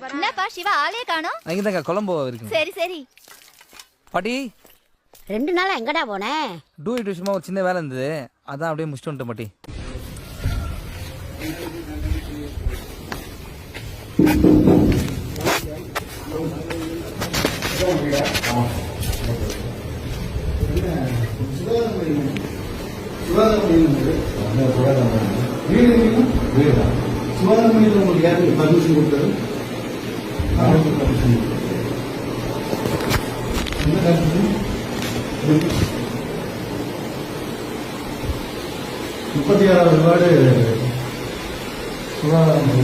என்னப்பா சிவா ஆளே காணோம்? அங்கதாங்க கொலம்போ இருக்கு. சரி சரி. பாட்டி 2 நாளா எங்கடா போனே? டூயிட் விஷயமா ஒரு சின்ன வேலை இருந்தது, அதான் அப்படியே முடிச்சுட்டு வந்துட்டேன் பாட்டி. சுகாதாரமணியில் உங்களுக்கு யாருக்கு பர்மிஷன் கொடுத்தது? என்ன கருத்து? 36வது வார்டு சுகாதாரமணி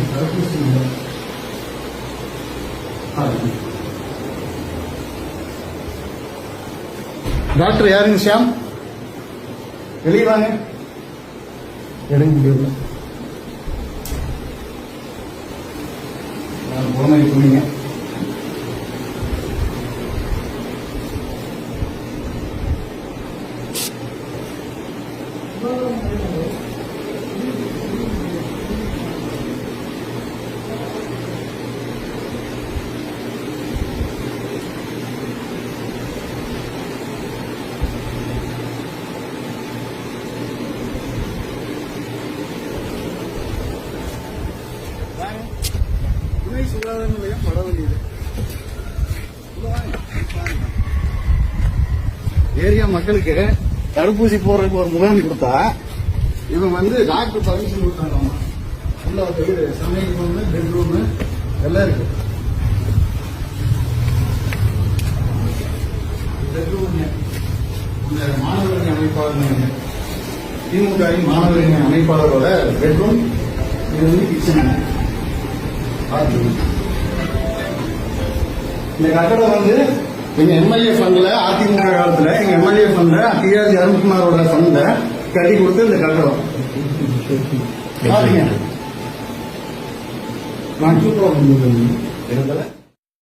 டாக்டர் யாருங்க ஷியாம்? வெளியே வாங்க. எடுக்க முடியல. போன சொன்னீங்க. துணை சுகாதார நிலையம் வர வேண்டியது. ஏரியா மக்களுக்கு தடுப்பூசி போறதுக்கு ஒரு முகாம் கொடுத்தா இவன் டாக்டர் பர்மிஷன் கொடுத்தாங்க. உள்ள சமையல் ரூம், பெட்ரூம் எல்லாம் இருக்கு. பெட்ரூம் இந்த மாணவரணி அமைப்பாளர் திமுக மாணவரணி அமைப்பாளரோட பெட்ரூம், இது கிச்சன். இந்த கட்டடம் எங்க எம்எல்ஏ ஃபண்ட்ல அதிமுக காலத்துல எங்க எம்எல்ஏ ஃபண்ட்ல டிஆர் அருண்குமாரோட ஃபண்ட்ல கட்டி கொடுத்து இந்த கட்டடம் பாத்தீங்க. நான் சூப்பரா